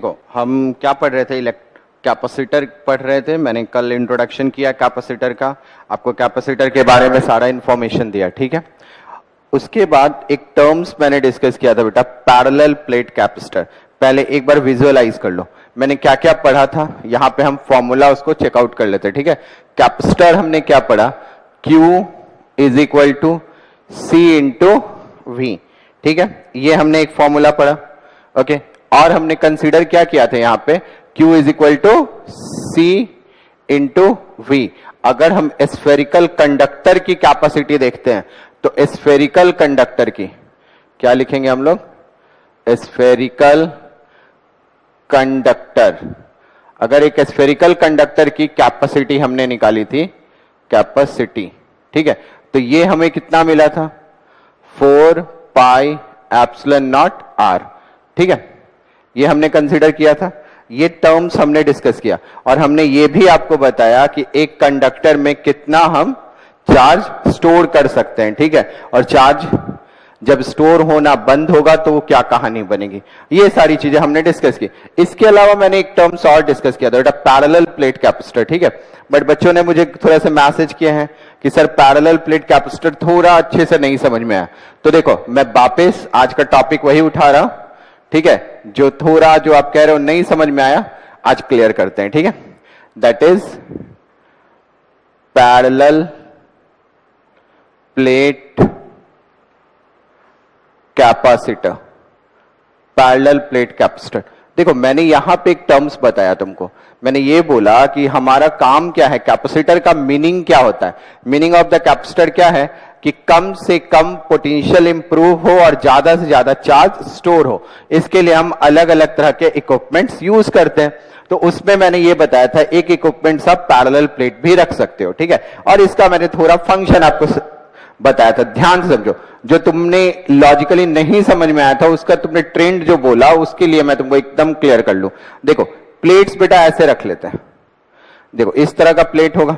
देखो हम क्या पढ़ रहे थे, कैपेसिटर पढ़ रहे थे। मैंने कल इंट्रोडक्शन किया कैपेसिटर का, आपको कैपेसिटर के बारे में सारा इंफॉर्मेशन दिया, ठीक है। उसके बाद एक टर्म्स मैंने डिस्कस किया था बेटा, पैरेलल प्लेट कैपेसिटर। पहले एक बार विजुअलाइज कर लो मैंने क्या क्या पढ़ा था। यहां पे हम फॉर्मूला उसको चेकआउट कर लेते, ठीक है। कैपेसिटर हमने क्या पढ़ा, Q is equal to C into V, ठीक है। ये हमने एक फॉर्मूला पढ़ा, ओके। और हमने कंसीडर क्या किया था यहां पे, Q is equal to C into V। अगर हम स्फेरिकल कंडक्टर की कैपेसिटी देखते हैं तो स्फेरिकल कंडक्टर की क्या लिखेंगे हम लोग, स्फेरिकल कंडक्टर। अगर एक स्फेरिकल कंडक्टर की कैपेसिटी हमने निकाली थी, कैपेसिटी, ठीक है, तो ये हमें कितना मिला था, 4 पाई एप्सिलॉन नॉट आर, ठीक है। ये हमने कंसीडर किया था, ये टर्म्स हमने डिस्कस किया। और हमने ये भी आपको बताया कि एक कंडक्टर में कितना हम चार्ज स्टोर कर सकते हैं, ठीक है। और चार्ज जब स्टोर होना बंद होगा तो वो क्या कहानी बनेगी, ये सारी चीजें हमने डिस्कस की। इसके अलावा मैंने एक टर्म्स और डिस्कस किया था बेटा, पैरेलल प्लेट कैपेसिटर, ठीक है। बट बच्चों ने मुझे थोड़ा सा मैसेज किए हैं कि सर पैरेलल प्लेट कैपेसिटर थोड़ा अच्छे से नहीं समझ में आया। तो देखो मैं वापस आज का टॉपिक वही उठा रहा हूं, ठीक है। जो थोड़ा जो आप कह रहे हो नहीं समझ में आया, आज क्लियर करते हैं, ठीक है। That is parallel plate capacitor, parallel plate capacitor. देखो मैंने यहां पे एक टर्म्स बताया तुमको, मैंने ये बोला कि हमारा काम क्या है, कैपेसिटर का मीनिंग क्या होता है। मीनिंग ऑफ द कैपेसिटर क्या है कि कम से कम पोटेंशियल इंप्रूव हो और ज्यादा से ज्यादा चार्ज स्टोर हो। इसके लिए हम अलग अलग तरह के इक्विपमेंट्स यूज करते हैं। तो उसमें मैंने ये बताया था एक इक्विपमेंट आप पैरेलल प्लेट भी रख सकते हो, ठीक है। और इसका मैंने थोड़ा फंक्शन आपको बताया था, ध्यान से समझो। जो तुमने लॉजिकली नहीं समझ में आया था उसका तुमने ट्रेंड जो बोला, उसके लिए मैं तुमको एकदम क्लियर कर लूं। देखो प्लेट्स बेटा ऐसे रख लेते हैं, देखो इस तरह का प्लेट होगा,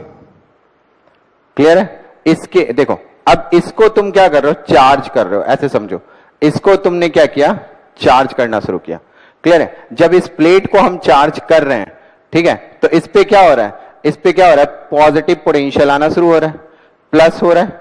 क्लियर है। इसके देखो अब इसको तुम क्या कर रहे हो, चार्ज कर रहे हो, ऐसे समझो। इसको तुमने क्या किया, चार्ज करना शुरू किया, क्लियर है। जब इस प्लेट को हम चार्ज कर रहे हैं, ठीक है, तो इस पे क्या हो रहा है, इस पे क्या हो रहा है, पॉजिटिव पोटेंशियल आना शुरू हो रहा है, प्लस हो रहा है।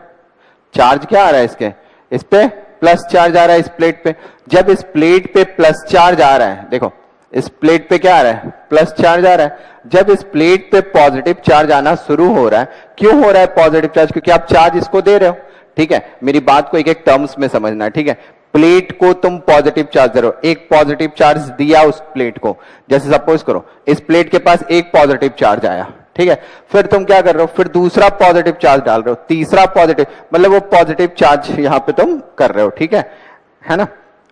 चार्ज क्या आ रहा है इसके, इस पे प्लस चार्ज आ रहा है इस प्लेट पे। जब इस प्लेट पे प्लस चार्ज आ रहा है, देखो इस प्लेट पे क्या आ रहा है, प्लस चार्ज आ रहा है। जब इस प्लेट पे पॉजिटिव चार्ज आना शुरू हो रहा है, क्यों हो रहा है पॉजिटिव चार्ज, क्योंकि आप चार्ज इसको दे रहे हो, ठीक है। मेरी बात को एक एक टर्म्स में समझना है, ठीक है। प्लेट को तुम पॉजिटिव चार्ज दे रहे हो, एक पॉजिटिव चार्ज दिया उस प्लेट को, जैसे सपोज करो इस प्लेट के पास एक पॉजिटिव चार्ज आया, ठीक है। फिर तुम क्या कर रहे हो, फिर दूसरा पॉजिटिव चार्ज डाल रहे हो, तीसरा पॉजिटिव, मतलब वो पॉजिटिव चार्ज यहां पे तुम कर रहे हो, ठीक है ना।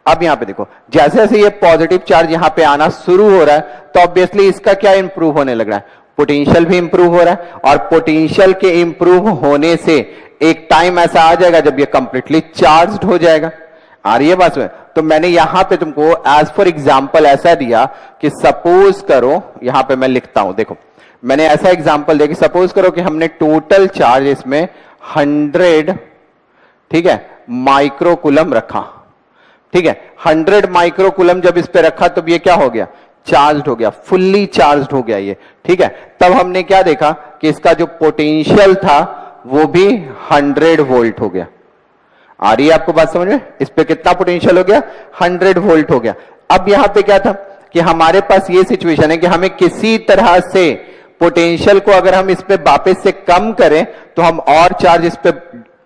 अब यहां पे देखो जैसे जैसे ये पॉजिटिव चार्ज यहां पे आना शुरू हो रहा है तो ऑब्वियसली इसका क्या इंप्रूव होने लग रहा है, पोटेंशियल भी इंप्रूव हो रहा है। और पोटेंशियल के इंप्रूव होने से एक टाइम ऐसा आ जाएगा जब ये कंप्लीटली चार्ज हो जाएगा। आ रही है बात में। तो मैंने यहां पे तुमको एज फॉर एग्जाम्पल ऐसा दिया कि सपोज करो, यहां पे मैं लिखता हूं, देखो मैंने ऐसा एग्जांपल दिया कि सपोज करो कि हमने टोटल चार्ज इसमें 100, ठीक है, माइक्रोकुलम रखा, ठीक है। 100 माइक्रोकुलम जब इस पे रखा तो ये क्या हो गया, चार्ज हो गया, फुल्ली चार्ज हो गया ये, ठीक है। तब हमने क्या देखा कि इसका जो पोटेंशियल था वो भी 100 वोल्ट हो गया। आ रही है आपको बात समझ में, इस पे कितना पोटेंशियल हो गया, 100 वोल्ट हो गया। अब यहां पे क्या था कि हमारे पास ये सिचुएशन है कि हमें किसी तरह से पोटेंशियल को अगर हम इस पे वापस से कम करें तो हम और चार्ज इस पे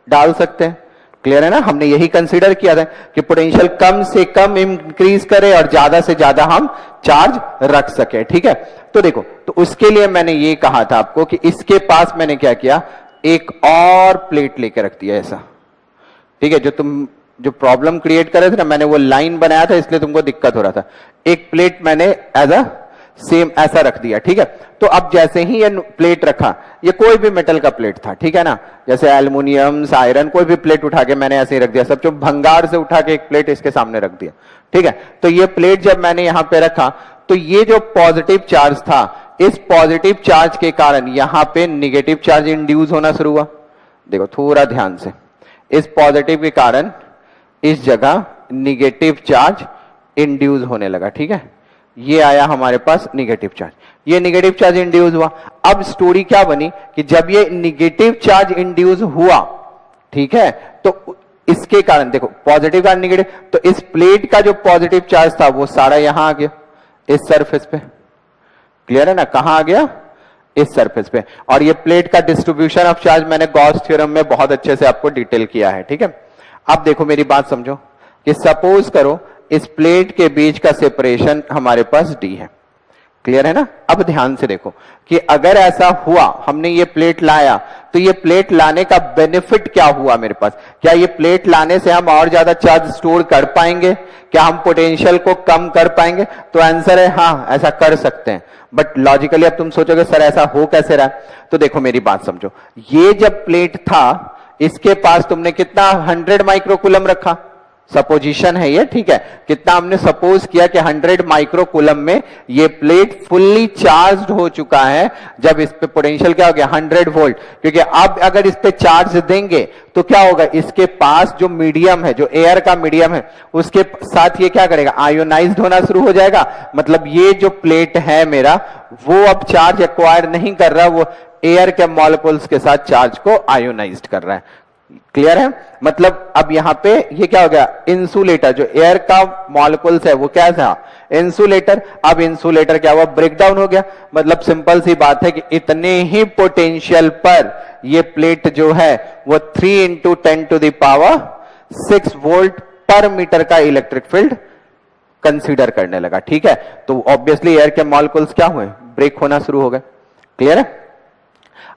डाल सकते हैं, क्लियर है ना। हमने यही कंसीडर किया था कि पोटेंशियल कम से कम इंक्रीज करे और ज्यादा से ज्यादा हम चार्ज रख सके, ठीक है। तो देखो, तो उसके लिए मैंने ये कहा था आपको कि इसके पास मैंने क्या किया, एक और प्लेट लेके रख दिया ऐसा, ठीक है। जो प्रॉब्लम क्रिएट कर रहे थे ना, मैंने वो लाइन बनाया था इसलिए तुमको दिक्कत हो रहा था। एक प्लेट मैंने एज अ सेम ऐसा रख दिया, ठीक है। तो अब जैसे ही ये प्लेट रखा, ये कोई भी मेटल का प्लेट था, ठीक है ना, जैसे एल्युमिनियम, आयरन, कोई भी प्लेट उठा के मैंने ऐसे ही रख दिया, सब जो भंगार से उठा के एक प्लेट इसके सामने रख दिया, ठीक है। तो ये प्लेट जब मैंने यहां पे रखा तो ये जो पॉजिटिव चार्ज था, इस पॉजिटिव चार्ज के कारण यहां पे निगेटिव चार्ज इंड्यूस होना शुरू हुआ। देखो थोड़ा ध्यान से, इस पॉजिटिव के कारण इस जगह निगेटिव चार्ज इंड्यूस होने लगा, ठीक है। ये आया हमारे पास निगेटिव चार्ज, ये निगेटिव चार्ज इंड्यूस हुआ। अब स्टोरी क्या बनी कि जब ये निगेटिव चार्ज इंड्यूस हुआ, ठीक है, तो इसके कारण देखो पॉजिटिव का निगेटिव, तो इस प्लेट का जो पॉजिटिव चार्ज था वो सारा यहां आ गया इस सरफेस पे। क्लियर है ना, कहां आ गया, इस सरफेस पे। और ये प्लेट का डिस्ट्रीब्यूशन ऑफ चार्ज मैंने गॉस थ्योरम में बहुत अच्छे से आपको डिटेल किया है, ठीक है। अब देखो मेरी बात समझो कि सपोज करो इस प्लेट के बीच का सेपरेशन हमारे पास d है। क्लियर है ना। अब ध्यान से देखो कि अगर ऐसा हुआ, हमने ये प्लेट लाया, तो ये प्लेट लाने का बेनिफिट क्या हुआ मेरे पास, क्या ये प्लेट लाने से हम और ज्यादा चार्ज स्टोर कर पाएंगे, क्या हम पोटेंशियल को कम कर पाएंगे? तो आंसर है हाँ, ऐसा कर सकते हैं। बट लॉजिकली अब तुम सोचोगे सर ऐसा हो कैसे रहा? तो देखो मेरी बात समझो, ये जब प्लेट था इसके पास तुमने कितना 100 माइक्रोकूलम रखा, सपोजिशन है ये, ठीक है। कितना हमने सपोज किया कि 100 माइक्रोकूलम में ये प्लेट फुल्ली चार्ज्ड हो चुका है। जब इस पे पोटेंशियल क्या हो गया 100 वोल्ट, क्योंकि अब अगर इस पे चार्ज देंगे तो क्या होगा, इसके पास जो मीडियम है, जो एयर का मीडियम है, उसके साथ ये क्या करेगा, आयोनाइज्ड होना शुरू हो जाएगा। मतलब ये जो प्लेट है मेरा, वो अब चार्ज एक्वायर नहीं कर रहा, वो एयर के मॉलिक्यूल्स के साथ चार्ज को आयोनाइज्ड कर रहा है। क्लियर है। मतलब अब यहां पे ये क्या हो गया, इंसुलेटर, जो एयर का मॉलिक्यूल्स है वो क्या था, इंसुलेटर। अब इंसुलेटर क्या हुआ, ब्रेक डाउन हो गया। मतलब सिंपल सी बात है कि इतने ही पोटेंशियल पर ये प्लेट जो है वो 3 × 10⁻⁶ वोल्ट पर मीटर का इलेक्ट्रिक फील्ड कंसीडर करने लगा, ठीक है। तो ऑब्वियसली एयर के मॉलिक्यूल्स क्या हुए, ब्रेक होना शुरू हो गए। क्लियर है।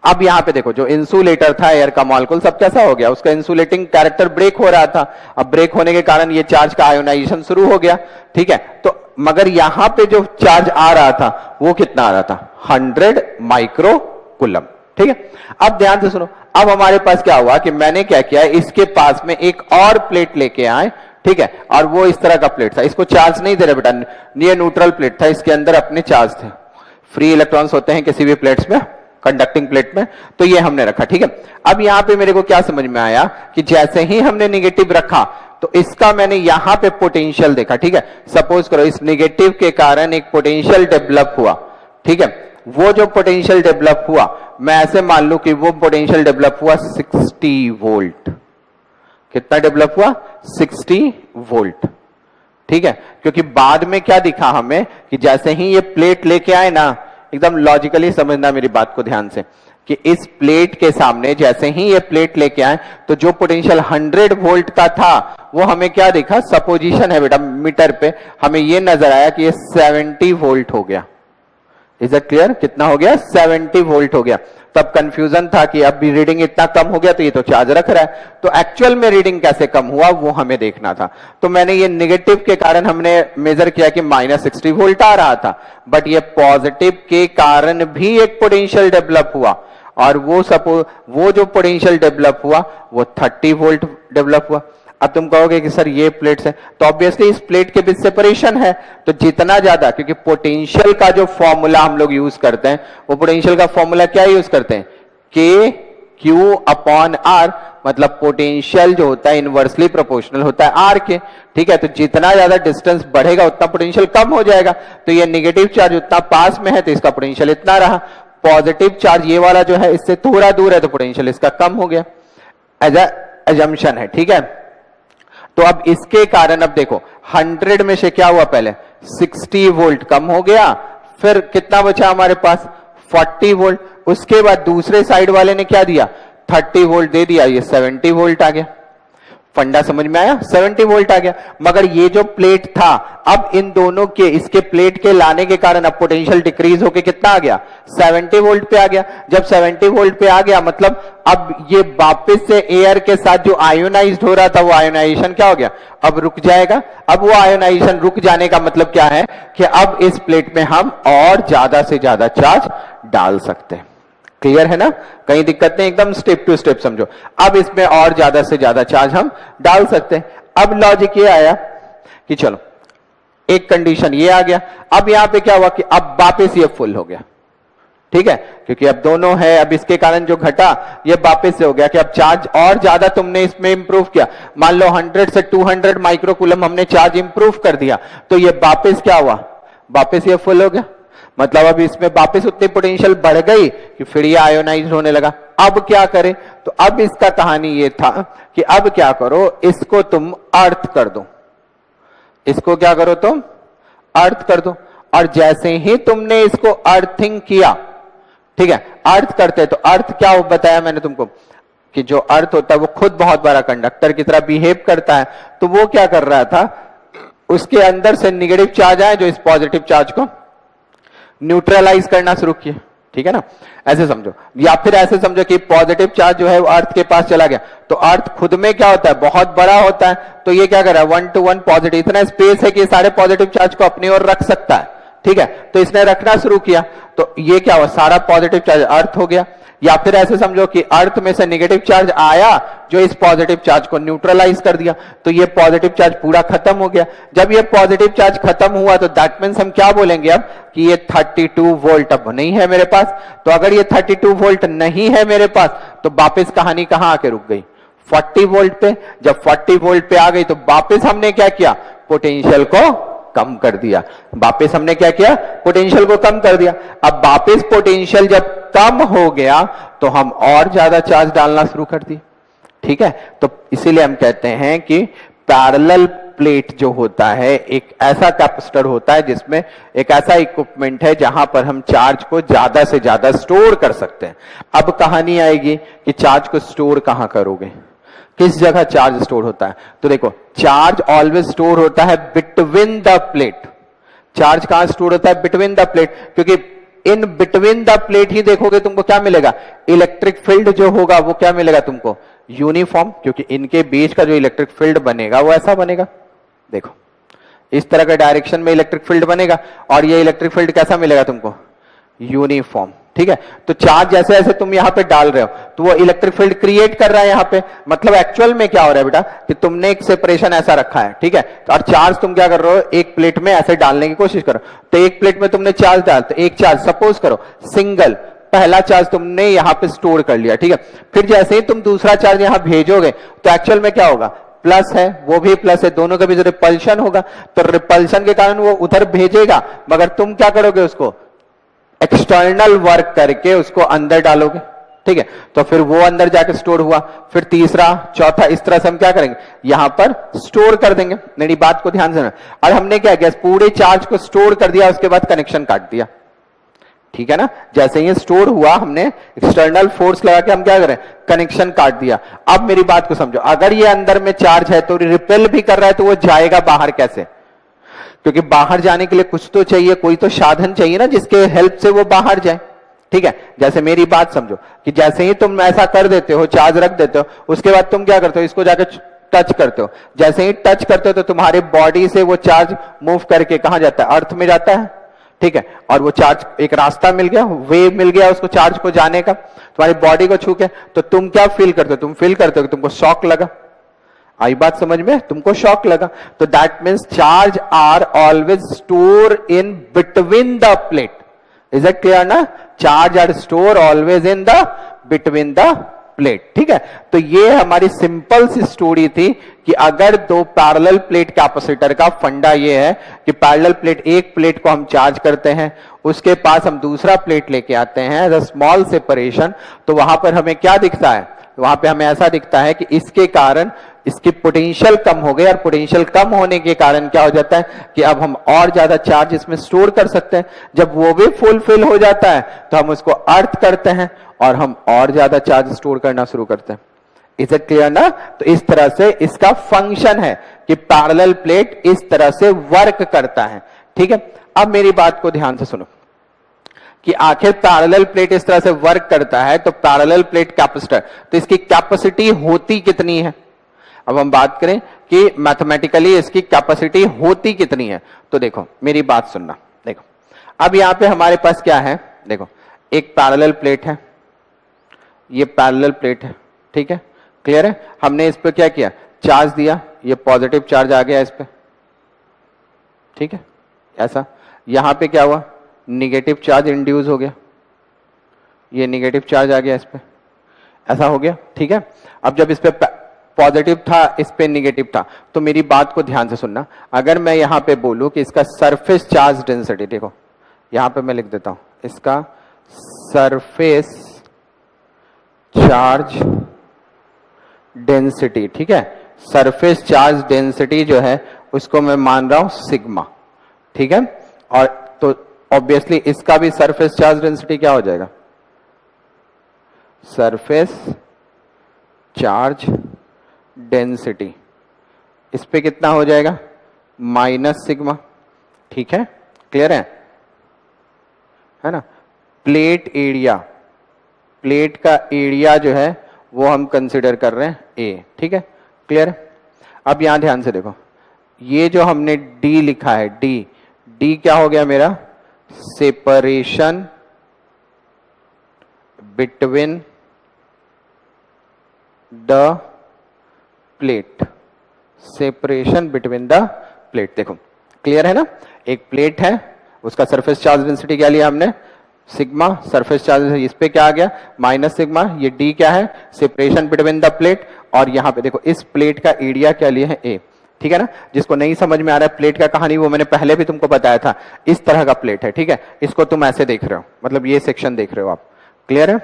अब यहां पे देखो, जो इंसुलेटर था एयर का मॉलिक्यूल, सब कैसा हो गया, उसका इंसुलेटिंग कैरेक्टर ब्रेक हो रहा था। अब ब्रेक होने के कारण ये चार्ज का आयोनाइजेशन शुरू हो गया, ठीक है। तो मगर यहां पे जो चार्ज आ रहा था वो कितना आ रहा था, 100 माइक्रोकूलम, ठीक है। अब ध्यान से सुनो, अब हमारे पास क्या हुआ कि मैंने क्या किया, इसके पास में एक और प्लेट लेके आए, ठीक है, और वो इस तरह का प्लेट था। इसको चार्ज नहीं दे रहे बेटा, ये न्यूट्रल प्लेट था, इसके अंदर अपने चार्ज थे। फ्री इलेक्ट्रॉन्स होते हैं किसी भी प्लेट्स में, कंडक्टिंग प्लेट में, तो ये हमने रखा, ठीक है। अब यहां पे मेरे को क्या समझ में आया कि जैसे ही हमने निगेटिव रखा तो इसका मैंने यहां पे पोटेंशियल देखा, ठीक है। सपोज करो इस निगेटिव के कारण एक पोटेंशियल डेवलप हुआ, ठीक है। वो जो पोटेंशियल डेवलप हुआ, मैं ऐसे मान लू कि वो पोटेंशियल डेवलप हुआ 60 वोल्ट। कितना डेवलप हुआ, 60 वोल्ट, ठीक है। क्योंकि बाद में क्या दिखा हमें कि जैसे ही ये प्लेट लेके आए ना, एकदम लॉजिकली समझना मेरी बात को ध्यान से, कि इस प्लेट के सामने जैसे ही ये प्लेट लेके आए तो जो पोटेंशियल 100 वोल्ट का था वो हमें क्या दिखा, सपोजिशन है बेटा मीटर पे, हमें ये नजर आया कि ये 70 वोल्ट हो गया। इज इट क्लियर, कितना हो गया, 70 वोल्ट हो गया। तब कंफ्यूजन था कि अब भी रीडिंग इतना कम हो गया तो ये तो चार्ज रख रहा है, तो एक्चुअल में रीडिंग कैसे कम हुआ वो हमें देखना था। तो मैंने ये नेगेटिव के कारण हमने मेजर किया कि -60 वोल्ट आ रहा था, बट ये पॉजिटिव के कारण भी एक पोटेंशियल डेवलप हुआ, और वो जो पोटेंशियल डेवलप हुआ वो 30 वोल्ट डेवलप हुआ। अब तुम कहोगे कि सर ये प्लेट्स है, तो ऑब्वियसली इस प्लेट के बीच सेपरेशन है, तो जितना ज्यादा, क्योंकि पोटेंशियल का जो फॉर्मूला हम लोग यूज करते हैं, वो पोटेंशियल का फॉर्मूला क्या यूज करते हैं, Q/R, मतलब पोटेंशियल जो होता है इनवर्सली प्रोपोर्शनल होता है R के, ठीक है। तो जितना ज्यादा डिस्टेंस बढ़ेगा उतना पोटेंशियल कम हो जाएगा। तो ये नेगेटिव चार्ज उतना पास में है तो इसका पोटेंशियल इतना रहा, पॉजिटिव चार्ज ये वाला जो है इससे थोड़ा दूर है तो पोटेंशियल इसका कम हो गया, एज अजम्पशन है, ठीक है। तो अब इसके कारण अब देखो 100 में से क्या हुआ, पहले 60 वोल्ट कम हो गया, फिर कितना बचा हमारे पास 40 वोल्ट, उसके बाद दूसरे साइड वाले ने क्या दिया 30 वोल्ट दे दिया, ये 70 वोल्ट आ गया। फंडा समझ में आया, 70 वोल्ट आ गया। मगर ये जो प्लेट था, अब इन दोनों के, इसके प्लेट के लाने के कारण अब पोटेंशियल डिक्रीज होके कितना आ गया, 70 वोल्ट पे आ गया। जब 70 वोल्ट पे आ गया मतलब अब ये वापस से एयर के साथ जो आयोनाइज्ड हो रहा था वो आयोनाइजेशन क्या हो गया, अब रुक जाएगा। अब वो आयोनाइजेशन रुक जाने का मतलब क्या है कि अब इस प्लेट में हम और ज्यादा से ज्यादा चार्ज डाल सकते हैं। क्लियर है ना, कहीं दिक्कत नहीं, एकदम स्टेप टू स्टेप समझो। अब इसमें और ज्यादा से ज्यादा चार्ज हम डाल सकते हैं। अब लॉजिक ये आया कि चलो एक कंडीशन ये आ गया, अब यहां पे क्या हुआ कि अब वापस ये फुल हो गया, ठीक है, क्योंकि अब दोनों है, अब इसके कारण जो घटा ये वापस से हो गया कि अब चार्ज और ज्यादा तुमने इसमें इंप्रूव किया, मान लो 100 से 200 माइक्रोकूलम हमने चार्ज इंप्रूव कर दिया, तो ये वापस क्या हुआ, वापस ये फुल हो गया, मतलब अब इसमें वापस उतनी पोटेंशियल बढ़ गई कि फिर ये आयोनाइज होने लगा। अब क्या करें, तो अब इसका कहानी ये था कि अब क्या करो, इसको तुम अर्थ कर दो, इसको क्या करो तुम अर्थ कर दो। और जैसे ही तुमने इसको अर्थिंग किया, ठीक है, अर्थ करते तो अर्थ क्या बताया मैंने तुमको कि जो अर्थ होता है वो खुद बहुत बड़ा कंडक्टर की तरह बिहेव करता है। तो वो क्या कर रहा था, उसके अंदर से निगेटिव चार्ज आए जो इस पॉजिटिव चार्ज को न्यूट्रलाइज करना शुरू किया, ठीक है ना, ऐसे समझो। या फिर ऐसे समझो कि पॉजिटिव चार्ज जो है वो अर्थ के पास चला गया, तो अर्थ खुद में क्या होता है, बहुत बड़ा होता है, तो ये क्या कर रहा है, 1 to 1 पॉजिटिव, इतना स्पेस है कि सारे पॉजिटिव चार्ज को अपनी ओर रख सकता है, ठीक है। तो इसने रखना शुरू किया, तो ये क्या हुआ, सारा पॉजिटिव चार्ज अर्थ हो गया। या फिर ऐसे समझो कि अर्थ में से नेगेटिव चार्ज आया जो इस पॉजिटिव चार्ज को न्यूट्रलाइज कर दिया, तो ये पॉजिटिव चार्ज पूरा खत्म हो गया। जब ये पॉजिटिव चार्ज खत्म हुआ तो दैट मीन्स हम क्या बोलेंगे अब कि ये 32 वोल्ट अब नहीं है मेरे पास। तो अगर ये 32 वोल्ट नहीं है मेरे पास, तो वापस कहानी कहां आके रुक गई, 40 वोल्ट पे। जब 40 वोल्ट पे आ गई तो वापस हमने क्या किया, पोटेंशियल को कम कर दिया। वापस हमने क्या किया, पोटेंशियल को कम कर दिया। अब वापस पोटेंशियल जब कम हो गया तो हम और ज्यादा चार्ज डालना शुरू कर दिए, ठीक है। तो इसीलिए हम कहते हैं कि पैरेलल प्लेट जो होता है एक ऐसा कैपेसिटर होता है जिसमें एक ऐसा इक्विपमेंट है जहां पर हम चार्ज को ज्यादा से ज्यादा स्टोर कर सकते हैं। अब कहानी आएगी कि चार्ज को स्टोर कहां करोगे, किस जगह चार्ज स्टोर होता है। तो देखो, चार्ज ऑलवेज स्टोर होता है बिटवीन द प्लेट। चार्ज कहां स्टोर होता है, बिटवीन द प्लेट, क्योंकि इन बिटवीन द प्लेट ही देखोगे तुमको क्या मिलेगा, इलेक्ट्रिक फील्ड जो होगा वो क्या मिलेगा तुमको, यूनिफॉर्म, क्योंकि इनके बीच का जो इलेक्ट्रिक फील्ड बनेगा वो ऐसा बनेगा, देखो इस तरह का डायरेक्शन में इलेक्ट्रिक फील्ड बनेगा, और ये इलेक्ट्रिक फील्ड कैसा मिलेगा तुमको, यूनिफॉर्म, ठीक है। तो चार्ज जैसे जैसे तुम यहां पे डाल रहे हो तो वो इलेक्ट्रिक फील्ड क्रिएट कर रहा है यहां पे। मतलब एक्चुअल में क्या हो रहा है बेटा कि तुमने एक सेपरेशन ऐसा रखा है, ठीक है, और चार्ज तुम क्या कर रहे हो, एक प्लेट में ऐसे डालने की कोशिश करो। तो एक प्लेट में तुमने चार्ज डाल, तो एक चार्ज सपोज करो सिंगल, पहला चार्ज तुमने यहां पे स्टोर कर लिया, ठीक है। फिर जैसे ही तुम दूसरा चार्ज यहां भेजोगे तो एक्चुअल में क्या होगा, प्लस है, वो भी प्लस है, दोनों के बीच रिपल्शन होगा, तो रिपल्शन के कारण वो उधर भेजेगा, मगर तुम क्या करोगे, उसको एक्सटर्नल वर्क करके उसको अंदर डालोगे, ठीक है। तो फिर वो अंदर जाके स्टोर हुआ, फिर तीसरा चौथा, इस तरह से हम क्या करेंगे, यहां पर स्टोर कर देंगे। मेरी बात को ध्यान से सुनो। और हमने क्या किया, पूरे चार्ज को स्टोर कर दिया, उसके बाद कनेक्शन काट दिया, ठीक है ना। जैसे ही स्टोर हुआ हमने एक्सटर्नल फोर्स लगा के हम क्या करें, कनेक्शन काट दिया। अब मेरी बात को समझो, अगर ये अंदर में चार्ज है तो रिपेल भी कर रहा है, तो वो जाएगा बाहर कैसे, क्योंकि बाहर जाने के लिए कुछ तो चाहिए, कोई तो साधन चाहिए ना जिसके हेल्प से वो बाहर जाए, ठीक है। जैसे मेरी बात समझो कि जैसे ही तुम ऐसा कर देते हो, चार्ज रख देते हो, उसके बाद तुम क्या करते हो, इसको जाकर टच करते हो। जैसे ही टच करते हो तो तुम्हारे बॉडी से वो चार्ज मूव करके कहां जाता है, अर्थ में जाता है, ठीक है। और वो चार्ज एक रास्ता मिल गया, वे मिल गया उसको चार्ज को जाने का, तुम्हारी बॉडी को छू के, तो तुम क्या फील करते हो, तुम फील करते हो कि तुमको शॉक लगा। आई बात समझ में, तुमको शॉक लगा। तो that means charge are always store in between the plate, is it clear ना, charge are store always in the between the plate, ठीक है। तो ये हमारी सिंपल सी स्टोरी थी कि अगर दो पैरेलल प्लेट कैपेसिटर का फंडा ये है कि पैरेलल प्लेट, एक प्लेट को हम चार्ज करते हैं, उसके पास हम दूसरा प्लेट लेके आते हैं, द स्मॉल सेपरेशन, तो वहां पर हमें क्या दिखता है, वहां पे हमें ऐसा दिखता है कि इसके कारण इसकी पोटेंशियल कम हो गई, और पोटेंशियल कम होने के कारण क्या हो जाता है कि अब हम और ज्यादा चार्ज इसमें स्टोर कर सकते हैं। जब वो भी फुलफिल हो जाता है तो हम उसको अर्थ करते हैं और हम और ज्यादा चार्ज स्टोर करना शुरू करते हैं। इज इट क्लियर ना। तो इस तरह से इसका फंक्शन है कि पैरेलल प्लेट इस तरह से वर्क करता है, ठीक है। अब मेरी बात को ध्यान से सुनो कि आखिर पैरेलल प्लेट इस तरह से वर्क करता है, तो पैरेलल प्लेट कैपेसिटर, तो इसकी कैपेसिटी होती कितनी है। अब हम बात करें कि मैथमेटिकली इसकी कैपेसिटी होती कितनी है, तो देखो मेरी बात सुनना, देखो अब यहां पे हमारे पास क्या है, देखो एक पैरेलल प्लेट है, ये पैरेलल प्लेट है, ठीक है, क्लियर है। हमने इस पे क्या किया, चार्ज दिया, ये पॉजिटिव चार्ज आ गया इस पे, ठीक है, ऐसा। यहां पे क्या हुआ, निगेटिव चार्ज इंड्यूस हो गया, ये निगेटिव चार्ज आ गया इस पे, ऐसा हो गया, ठीक है। अब जब इस पे पॉजिटिव था, इस पे निगेटिव था। तो मेरी बात को ध्यान से सुनना, अगर मैं यहां पे बोलूं कि इसका सरफेस चार्ज डेंसिटी, देखो यहां पे मैं लिख देता हूं, इसका सरफेस चार्ज डेंसिटी, ठीक है, सरफेस चार्ज डेंसिटी जो है उसको मैं मान रहा हूं सिग्मा, ठीक है। और तो ऑब्वियसली इसका भी सरफेस चार्ज डेंसिटी क्या हो जाएगा, सरफेस चार्ज डेंसिटी, इस पे कितना हो जाएगा, माइनस सिग्मा, ठीक है, क्लियर है ना। प्लेट एरिया, प्लेट का एरिया जो है वो हम कंसिडर कर रहे हैं ए, ठीक है, क्लियर। अब यहां ध्यान से देखो, ये जो हमने डी लिखा है, डी, डी क्या हो गया मेरा, separation between the plate, separation between the plate. देखो क्लियर है ना, एक प्लेट है, उसका सरफेस चार्ज डेंसिटी क्या लिया हमने, सिग्मा, सरफेस चार्ज इस पे क्या आ गया, माइनस सिग्मा, ये डी क्या है, सेपरेशन बिटवीन द प्लेट, और यहां पे देखो इस प्लेट का एरिया क्या लिया है, ए, ठीक है ना। जिसको नहीं समझ में आ रहा है प्लेट का कहानी, वो मैंने पहले भी तुमको बताया था, इस तरह का प्लेट है, ठीक है, इसको तुम ऐसे देख रहे हो, मतलब ये सेक्शन देख रहे हो आप, क्लियर है,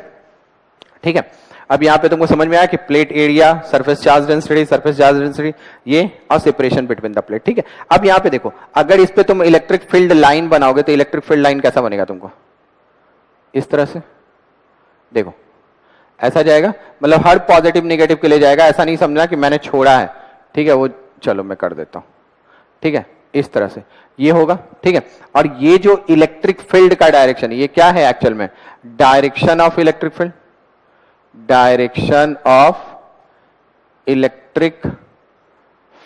ठीक है। अब यहां पे तुमको समझ में आया कि plate area, surface charge density, surface charge density ये, और सेपरेशन बिटवीन द प्लेट, ठीक है। अब यहां पे देखो, अगर इस पे तुम इलेक्ट्रिक फील्ड लाइन बनाओगे तो इलेक्ट्रिक फील्ड लाइन कैसा बनेगा तुमको, इस तरह से, देखो ऐसा जाएगा, मतलब हर पॉजिटिव नेगेटिव के लिए जाएगा, ऐसा नहीं समझना कि मैंने छोड़ा है, ठीक है, वो चलो मैं कर देता हूं, ठीक है, इस तरह से ये होगा, ठीक है। और ये जो इलेक्ट्रिक फील्ड का डायरेक्शन, ये क्या है एक्चुअल में, direction of electric field, direction of electric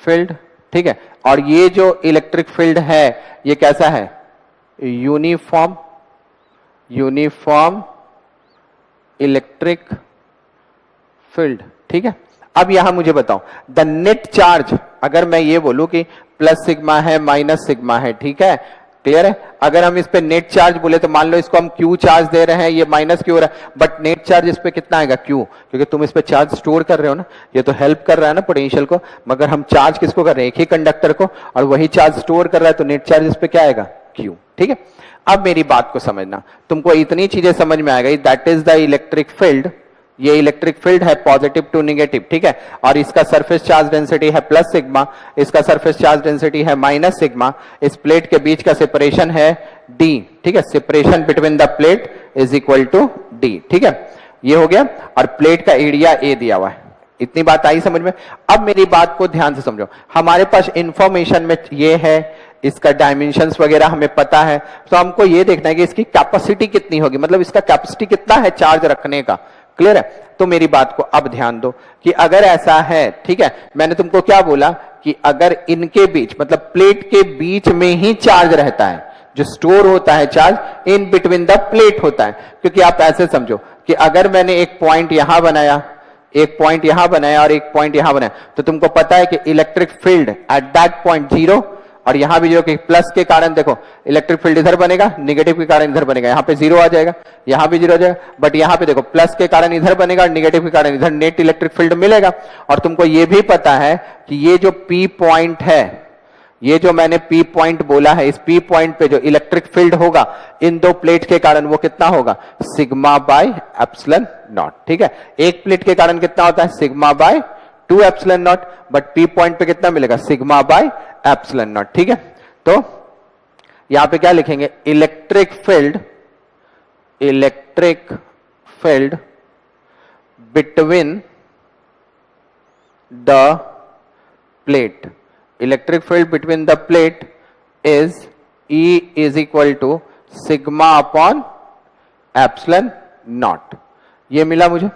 field, ठीक है। और ये जो इलेक्ट्रिक फील्ड है ये कैसा है, यूनिफॉर्म, यूनिफॉर्म इलेक्ट्रिक फील्ड, ठीक है। अब यहां मुझे बताओ, द नेट चार्ज, अगर मैं ये बोलूं कि प्लस सिग्मा है माइनस सिग्मा है, ठीक है, क्लियर है। अगर हम इस पे नेट चार्ज बोले तो मान लो इसको हम क्यू चार्ज दे रहे हैं, ये माइनस क्यू हो रहा है, बट नेट चार्ज इस पे कितना आएगा, क्यू, क्योंकि तुम इस पे चार्ज स्टोर कर रहे हो ना, ये तो हेल्प कर रहा है ना पोटेंशियल को, मगर हम चार्ज किसको कर रहे हैं, एक ही कंडक्टर को, और वही चार्ज स्टोर कर रहा है, तो नेट चार्ज इस पे क्या आएगा, क्यू, ठीक है। अब मेरी बात को समझना, तुमको इतनी चीजें समझ में आ गई, that is the electric field, ये इलेक्ट्रिक फील्ड है पॉजिटिव टू नेगेटिव, ठीक है, और इसका सरफेस चार्ज डेंसिटी है प्लस सिग्मा, इसका सरफेस चार्ज डेंसिटी है माइनस सिग्मा, इस प्लेट के बीच का सेपरेशन है डी, ठीक है, separation between the plate is equal to D, ठीक है, ये हो गया, और प्लेट का एरिया ए दिया हुआ है। इतनी बात आई समझ में। अब मेरी बात को ध्यान से समझो, हमारे पास इंफॉर्मेशन में ये है, इसका डायमेंशंस वगैरह हमें पता है, तो हमको ये देखना है कि इसकी कैपेसिटी कितनी होगी, मतलब इसका कैपेसिटी कितना है चार्ज रखने का, क्लियर है। तो मेरी बात को अब ध्यान दो कि अगर ऐसा है, ठीक है, मैंने तुमको क्या बोला कि अगर इनके बीच, मतलब प्लेट के बीच में ही चार्ज रहता है, जो स्टोर होता है charge in between the plate होता है, क्योंकि आप ऐसे समझो कि अगर मैंने एक पॉइंट यहां बनाया, एक पॉइंट यहां बनाया और एक पॉइंट यहां बनाया, तो तुमको पता है कि electric field at that point zero, और यहां भी जो कि प्लस के कारण देखो इलेक्ट्रिक फील्ड इधर बनेगा, नेगेटिव के कारण इधर बनेगा, यहां पे जीरो आ जाएगा, यहां भी जीरो आ जाएगा, बट यहां पे देखो प्लस के कारण इधर बनेगा और नेगेटिव के कारण इधर नेट इलेक्ट्रिक फील्ड मिलेगा। और तुमको यह भी पता है कि ये जो पी पॉइंट है, ये जो मैंने पी पॉइंट बोला है, इस पी पॉइंट पे जो इलेक्ट्रिक फील्ड होगा इन दो प्लेट के कारण वो कितना होगा, सिग्मा बाय एप्सिलॉन नॉट, ठीक है। एक प्लेट के कारण कितना होता है, sigma bye 2 epsilon not, but P point पे कितना मिलेगा, सिग्मा बाय एप्सिलॉन नॉट, ठीक है। तो यहां पे क्या लिखेंगे, electric field, electric field between the plate, electric field between the plate is E is equal to sigma upon epsilon naught, ये मिला मुझे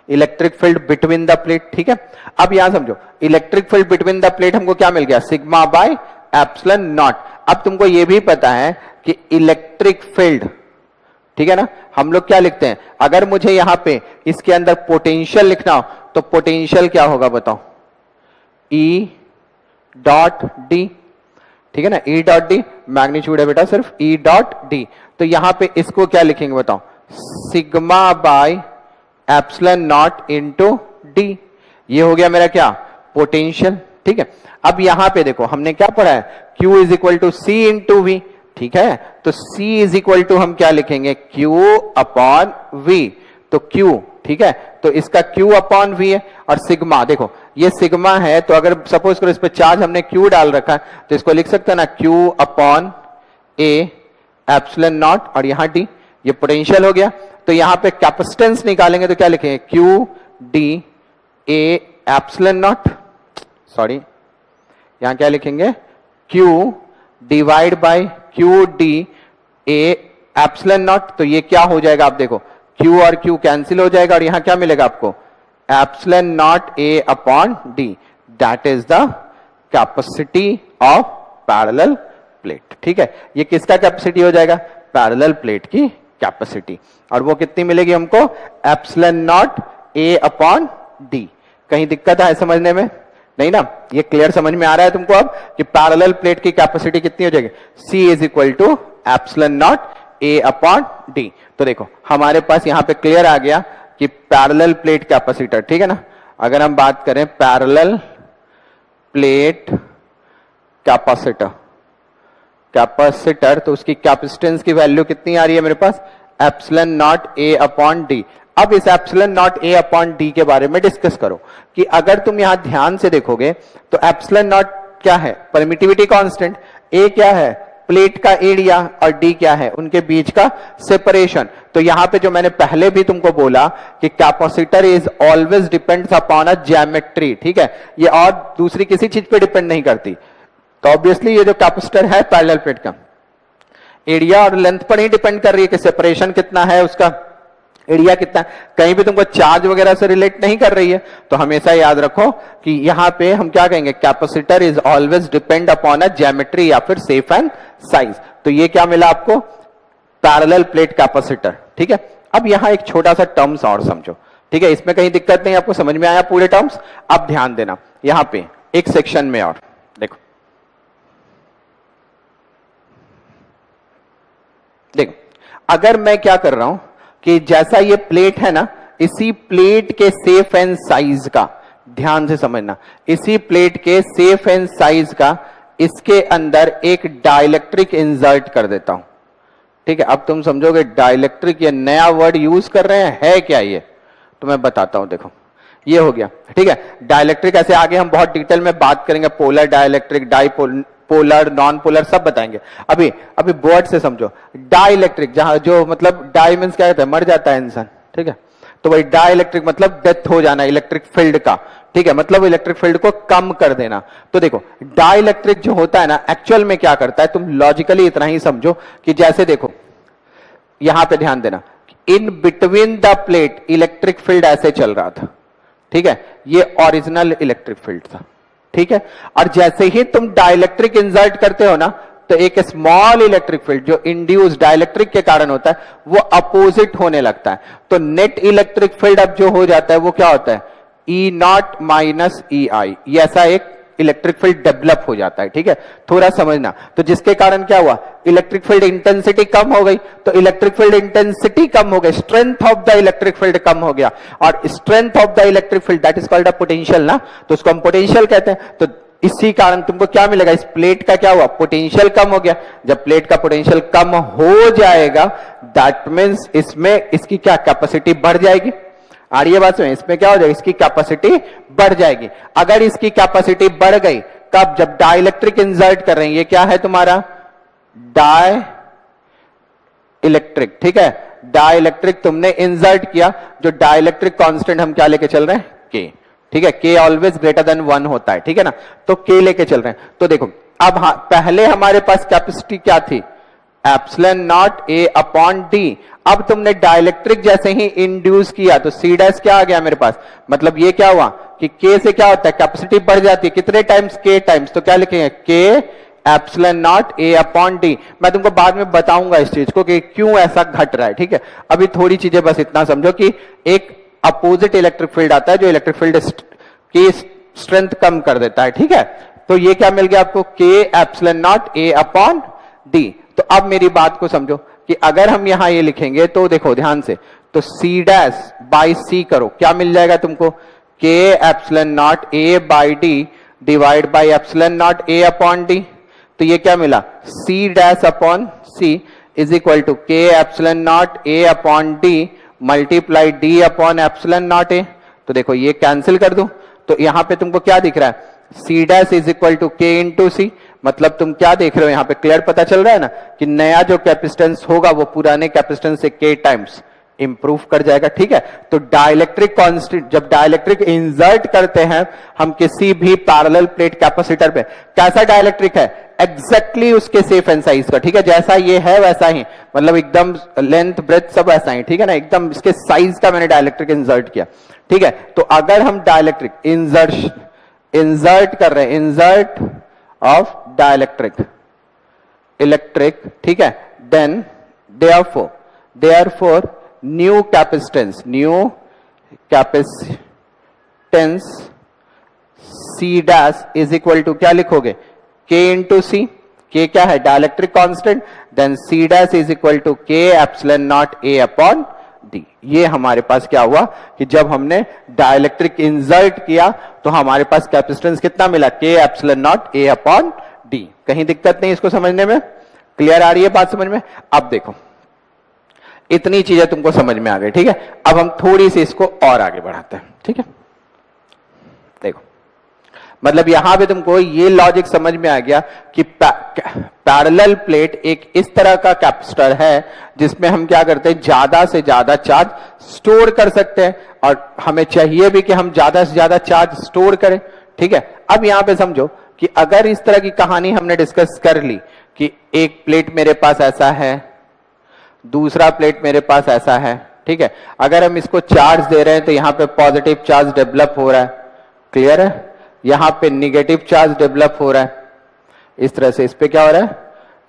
electric field between the plate, ठीक है। अब यहां समझो, electric field between the plate हमको क्या मिल गया, सिग्मा बाय एप्सिलॉन नॉट। अब तुमको यह भी पता है कि इलेक्ट्रिक फील्ड, ठीक है ना, हम लोग क्या लिखते हैं, अगर मुझे यहां पे इसके अंदर पोटेंशियल लिखना हो तो पोटेंशियल क्या होगा बताओ, E डॉट डी, ठीक है ना, E डॉट डी मैग्नीट्यूड है बेटा सिर्फ E डॉट डी, तो यहां पे इसको क्या लिखेंगे बताओ, sigma by epsilon not into D, ये हो गया मेरा क्या, पोटेंशियल। ठीक है, अब यहां पे देखो हमने क्या पढ़ा है, Q is equal to C into V. ठीक है, तो C इज इक्वल टू हम क्या लिखेंगे, Q अपॉन V। तो Q, ठीक है, तो इसका Q अपॉन V है, और सिग्मा देखो ये सिग्मा है, तो अगर सपोज करो इस पे चार्ज हमने Q डाल रखा है तो इसको लिख सकते हैं ना Q upon A epsilon not, और यहां D, ये पोटेंशियल हो गया। तो यहां पे कैपेसिटेंस निकालेंगे तो क्या लिखेंगे, Q D A epsilon not, sorry यहां क्या लिखेंगे, Q divide by Q D A epsilon not. तो ये क्या हो जाएगा, आप देखो Q और Q कैंसिल हो जाएगा, और यहां क्या मिलेगा आपको, epsilon naught A upon D, that is the capacity of parallel plate. ठीक है, ये किसका कैपेसिटी हो जाएगा, पैरेलल प्लेट की कैपेसिटी, और वो कितनी मिलेगी हमको, epsilon naught A upon D। कहीं दिक्कत है समझने में, नहीं ना, ये क्लियर समझ में आ रहा है तुमको अब कि पैरेलल प्लेट की कैपेसिटी कितनी हो जाएगी, C is equal to epsilon naught A upon D। तो देखो हमारे पास यहां पे क्लियर आ गया कि पैरेलल प्लेट कैपेसिटर, ठीक है ना। अगर हम बात करें पैरेलल प्लेट कैपेसिटर, कैपेसिटर तो उसकी कैपेसिटेंस की वैल्यू कितनी आ रही है मेरे पास, epsilon naught A upon D। अब इस epsilon naught A upon D के बारे में डिस्कस करो कि अगर तुम यहां ध्यान से देखोगे तो एप्सिलॉन नॉट क्या है, परमिटिविटी कांस्टेंट, A क्या है, प्लेट का एरिया, और D क्या है, उनके बीच का सेपरेशन। तो यहां पे जो मैंने पहले भी तुमको बोला कि capacitor is always depends upon a geometry, ठीक है, ये और दूसरी किसी चीज पे डिपेंड नहीं करती। तो ऑब्वियसली ये जो कैपेसिटर है पैरेलल प्लेट का एरिया और लेंथ पर ही डिपेंड कर रही है कि सेपरेशन कितना है, उसका एरिया कितना है, कहीं भी तुमको चार्ज वगैरह से रिलेट नहीं कर रही है। तो हमेशा याद रखो कि यहां पे हम क्या कहेंगे, capacitor is always depend upon a geometry या फिर शेप एंड साइज। तो ये क्या मिला आपको, पैरेलल प्लेट कैपेसिटर। ठीक है, अब यहां एक छोटा सा टर्म्स और समझो, ठीक है, इसमें कहीं दिक्कत नहीं, आपको समझ में आया पूरे टर्म्स। अब ध्यान देना यहां पे एक सेक्शन में और देखो, देखो अगर मैं क्या कर रहा हूं कि जैसा ये प्लेट है ना, इसी प्लेट के शेप एंड साइज का, ध्यान से समझना, इसी प्लेट के शेप एंड साइज का इसके अंदर एक डाइलेक्ट्रिक इंसर्ट कर देता हूं। ठीक है, अब तुम समझोगे डाइलेक्ट्रिक ये नया वर्ड यूज कर रहे हैं, है क्या ये, तो मैं बताता हूं। देखो ये हो गया, ठीक है, डाइलेक्ट्रिक ऐसे आगे हम बहुत डिटेल में बात करेंगे, polar dielectric, polar, non polar सब बताएंगे। अभी अभी वर्ड से समझो, डाइलेक्ट्रिक जहां जो मतलब डाई मींस क्या कहते हैं, मर जाता है इंसान, ठीक है, तो वही डाइलेक्ट्रिक मतलब डेथ हो जाना इलेक्ट्रिक फील्ड का, ठीक है, मतलब इलेक्ट्रिक फील्ड को कम कर देना। तो देखो डाइलेक्ट्रिक जो होता है ना, एक्चुअल में क्या करता है, तुम लॉजिकली इतना ही समझो कि जैसे देखो यहां पे ध्यान देना, इन between the plate electric field ऐसे चल रहा था, ठीक है, ये ओरिजिनल इलेक्ट्रिक फील्ड था, ठीक है, और जैसे ही तुम डाइलेक्ट्रिक इंसर्ट करते हो ना, तो एक स्मॉल इलेक्ट्रिक फील्ड जो इंड्यूस डाइलेक्ट्रिक के कारण होता है वो अपोजिट होने लगता है। तो नेट इलेक्ट्रिक फील्ड अब जो हो जाता है वो क्या होता है, E नॉट माइनस ई आई, ये ऐसा एक इलेक्ट्रिक फील्ड डेवलप हो जाता है। ठीक है, थोड़ा समझना, तो जिसके कारण क्या हुआ, इलेक्ट्रिक फील्ड इंटेंसिटी कम हो गई, तो इलेक्ट्रिक फील्ड इंटेंसिटी कम हो गई, strength of the electric field कम हो गया, और strength of the electric field that is called a potential ना, तो उसको हम पोटेंशियल कहते हैं। तो इसी कारण तुमको क्या मिलेगा, इस प्लेट का क्या हुआ, पोटेंशियल कम हो गया। जब प्लेट का पोटेंशियल कम हो जाएगा दैट मीन्स इसमें इसकी क्या कैपेसिटी बढ़ जाएगी। आ रही है बात में, इसमें क्या हो जाएगा, इसकी कैपेसिटी बढ़ जाएगी। अगर इसकी कैपेसिटी बढ़ गई कब, जब डाइलेक्ट्रिक इंसर्ट कर रहे हैं, ये क्या है तुम्हारा डाई इलेक्ट्रिक, ठीक है, डाइलेक्ट्रिक तुमने इंसर्ट किया, जो डाइलेक्ट्रिक कांस्टेंट हम क्या लेके चल रहे हैं, के, ठीक है, के ऑलवेज ग्रेटर देन 1 होता है, ठीक है ना, तो के लेके चल रहे हैं। तो देखो अब पहले हमारे पास कैपेसिटी क्या थी, epsilon naught A upon D. अब तुमने डाइलेक्ट्रिक जैसे ही इंड्यूस किया तो सी डैश क्या आ गया मेरे पास, मतलब ये क्या हुआ कि के से क्या होता है, कैपेसिटी बढ़ जाती है, कितने टाइम्स, के टाइम्स, तो क्या लिखेंगे, के epsilon naught A upon D. मैं तुमको बाद में बताऊंगा इस चीज को कि क्यों ऐसा घट रहा है, ठीक है, अभी थोड़ी चीजें बस इतना समझो कि एक अपोजिट इलेक्ट्रिक फील्ड आता है जो इलेक्ट्रिक फील्ड की स्ट्रेंथ कम कर देता है, ठीक है। तो ये क्या मिल गया आपको, के epsilon naught A upon d. तो अब मेरी बात को समझो कि अगर हम यहां ये लिखेंगे तो देखो ध्यान से, तो सी डैश बाई सी करो, क्या मिल जाएगा तुमको, k epsilon naught A by d divide by epsilon naught A upon d. तो ये क्या मिला, C dash upon C is equal to k epsilon naught A upon d multiply d upon epsilon naught A. तो देखो ये cancel कर दूं तो यहां पे तुमको क्या दिख रहा है, C dash is equal to K into C. मतलब तुम क्या देख रहे हो यहां पे, क्लियर पता चल रहा है ना कि नया जो कैपेसिटेंस होगा वो पुराने कैपेसिटेंस से के टाइम्स इंप्रूव कर जाएगा। ठीक है, तो डाइलेक्ट्रिक कांस्टेंट, जब डाइलेक्ट्रिक इंसर्ट करते हैं हम किसी भी पैरेलल प्लेट कैपेसिटर पे, कैसा डाइलेक्ट्रिक है, एग्जैक्टली उसके सेफ एंड साइज का। ठीक है, जैसा ये है वैसा ही, मतलब एकदम लेंथ ब्रेथ सब वैसा ही। ठीक है ना, एकदम इसके साइज का मैंने डाइलेक्ट्रिक इंसर्ट किया। ठीक है, तो अगर हम डाइलेक्ट्रिक इंसर्ट कर रहे हैं, इंसर्ट ऑफ डाइलेक्ट्रिक इलेक्ट्रिक, ठीक है, then therefore new capacitance C dash is equal to क्या लिखोगे, के इंटू सी। के क्या है, dielectric constant, then C dash is equal to k epsilon naught A upon d. ये हमारे पास क्या हुआ कि जब हमने डाइलेक्ट्रिक इंसर्ट किया तो हमारे पास कैपेसिटेंस कितना मिला, के epsilon naught A upon D. कहीं दिक्कत नहीं इसको समझने में, क्लियर आ रही है बात समझ में। अब देखो इतनी चीजें तुमको समझ में आ गई। ठीक है, अब हम थोड़ी सी इसको और आगे बढ़ाते हैं। ठीक है, देखो मतलब यहां पे तुमको ये लॉजिक समझ में आ गया कि पैरेलल प्लेट एक इस तरह का कैपेसिटर है जिसमें हम क्या करते हैं, ज्यादा से ज्यादा चार्ज स्टोर कर सकते हैं और हमें चाहिए भी कि हम ज्यादा से ज्यादा चार्ज स्टोर करें। ठीक है, अब यहां पे समझो कि अगर इस तरह की कहानी हमने डिस्कस कर ली कि एक प्लेट मेरे पास ऐसा है, दूसरा प्लेट मेरे पास ऐसा है। ठीक है, अगर हम इसको चार्ज दे रहे हैं तो यहां पे पॉजिटिव चार्ज डेवलप हो रहा है, क्लियर है, यहां पे निगेटिव चार्ज डेवलप हो रहा है, इस तरह से इस पे क्या हो रहा है,